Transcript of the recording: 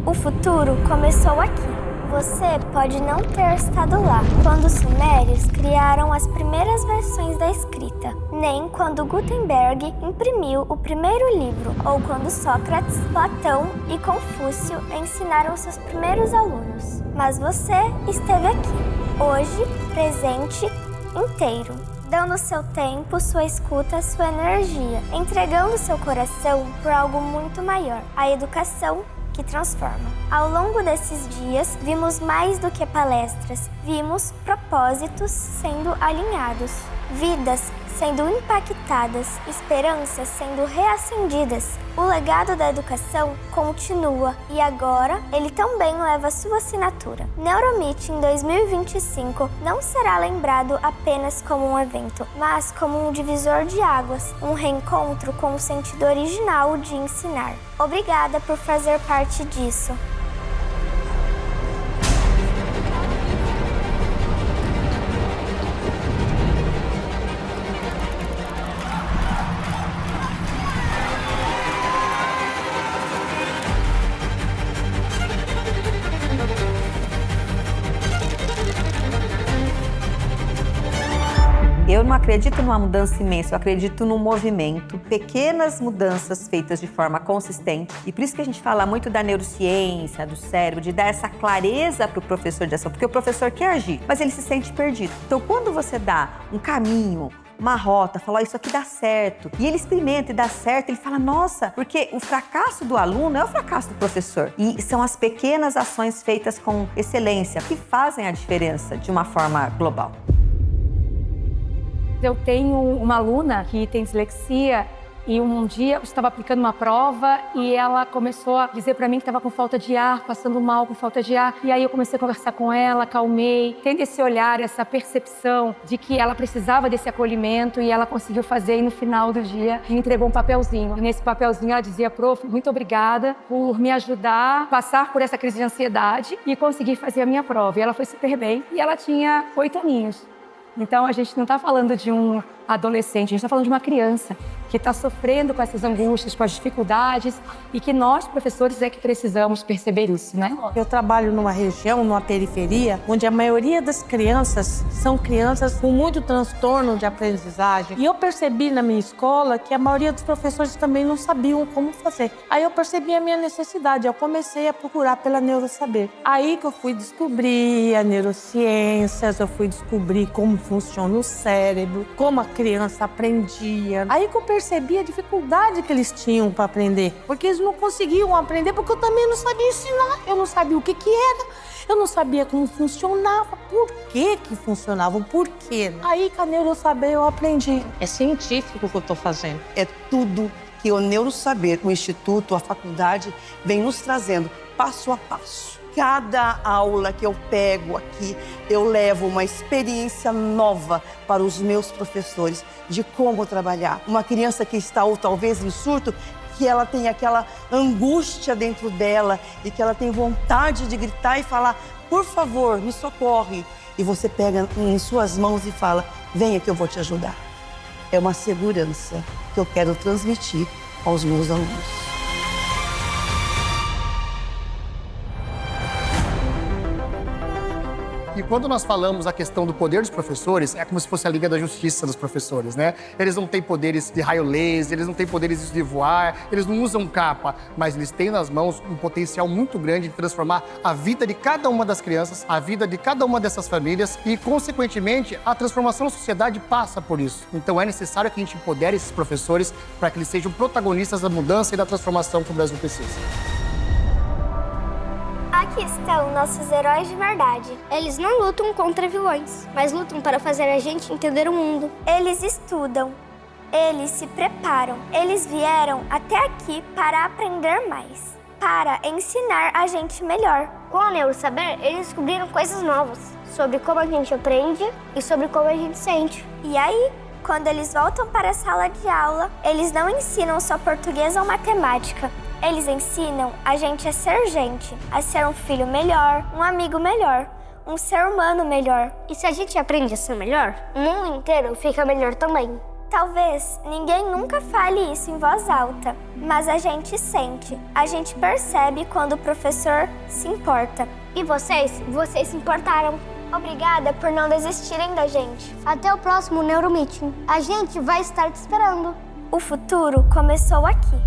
O futuro começou aqui. Você pode não ter estado lá quando os sumérios criaram as primeiras versões da escrita, nem quando Gutenberg imprimiu o primeiro livro, ou quando Sócrates, Platão e Confúcio ensinaram seus primeiros alunos. Mas você esteve aqui, hoje, presente, inteiro, dando seu tempo, sua escuta, sua energia, entregando seu coração por algo muito maior, a educação que transforma. Ao longo desses dias, vimos mais do que palestras, vimos propósitos sendo alinhados, vidas sendo impactadas, esperanças sendo reacendidas. O legado da educação continua e agora ele também leva sua assinatura. Neuromeeting 2025 não será lembrado apenas como um evento, mas como um divisor de águas, um reencontro com o sentido original de ensinar. Obrigada por fazer parte disso. Eu não acredito numa mudança imensa, eu acredito num movimento, pequenas mudanças feitas de forma consistente. E por isso que a gente fala muito da neurociência, do cérebro, de dar essa clareza para o professor de ação, porque o professor quer agir, mas ele se sente perdido. Então, quando você dá um caminho, uma rota, fala, isso aqui dá certo, e ele experimenta e dá certo, ele fala, nossa, porque o fracasso do aluno é o fracasso do professor. E são as pequenas ações feitas com excelência que fazem a diferença de uma forma global. Eu tenho uma aluna que tem dislexia e um dia eu estava aplicando uma prova e ela começou a dizer para mim que estava com falta de ar, passando mal com falta de ar. E aí eu comecei a conversar com ela, acalmei, tendo esse olhar, essa percepção de que ela precisava desse acolhimento e ela conseguiu fazer. E no final do dia me entregou um papelzinho. E nesse papelzinho ela dizia, prof, muito obrigada por me ajudar a passar por essa crise de ansiedade e conseguir fazer a minha prova. E ela foi super bem e ela tinha 8 aninhos. Então, a gente não está falando de um adolescente, a gente está falando de uma criança que está sofrendo com essas angústias, com as dificuldades e que nós, professores, é que precisamos perceber isso, né? Eu trabalho numa região, numa periferia, onde a maioria das crianças são crianças com muito transtorno de aprendizagem. E eu percebi na minha escola que a maioria dos professores também não sabiam como fazer. Aí eu percebi a minha necessidade, eu comecei a procurar pela neurosaber. Aí que eu fui descobrir a neurociências, eu fui descobrir como funciona o cérebro, como a criança aprendia. Aí que eu percebi a dificuldade que eles tinham para aprender, porque eles não conseguiam aprender, porque eu também não sabia ensinar, eu não sabia o que era, eu não sabia como funcionava, por que funcionava, o porquê. Aí com a neurosaber eu aprendi. É científico o que eu estou fazendo. É tudo que o Neurosaber, o Instituto, a faculdade, vem nos trazendo passo a passo. Cada aula que eu pego aqui, eu levo uma experiência nova para os meus professores de como trabalhar. Uma criança que está, ou talvez em surto, que ela tem aquela angústia dentro dela e que ela tem vontade de gritar e falar, por favor, me socorre. E você pega em suas mãos e fala, venha que eu vou te ajudar. É uma segurança que eu quero transmitir aos meus alunos. E quando nós falamos a questão do poder dos professores, é como se fosse a Liga da Justiça dos professores, né? Eles não têm poderes de raio laser, eles não têm poderes de voar, eles não usam capa, mas eles têm nas mãos um potencial muito grande de transformar a vida de cada uma das crianças, a vida de cada uma dessas famílias e, consequentemente, a transformação da sociedade passa por isso. Então é necessário que a gente empodere esses professores para que eles sejam protagonistas da mudança e da transformação que o Brasil precisa. Aqui estão nossos heróis de verdade. Eles não lutam contra vilões, mas lutam para fazer a gente entender o mundo. Eles estudam, eles se preparam, eles vieram até aqui para aprender mais, para ensinar a gente melhor. Com a Neurosaber, eles descobriram coisas novas sobre como a gente aprende e sobre como a gente sente. E aí, quando eles voltam para a sala de aula, eles não ensinam só português ou matemática. Eles ensinam a gente, a ser um filho melhor, um amigo melhor, um ser humano melhor. E se a gente aprende a ser melhor, o mundo inteiro fica melhor também. Talvez ninguém nunca fale isso em voz alta, mas a gente sente, a gente percebe quando o professor se importa. E vocês se importaram. Obrigada por não desistirem da gente. Até o próximo Neuromeeting. A gente vai estar te esperando. O futuro começou aqui.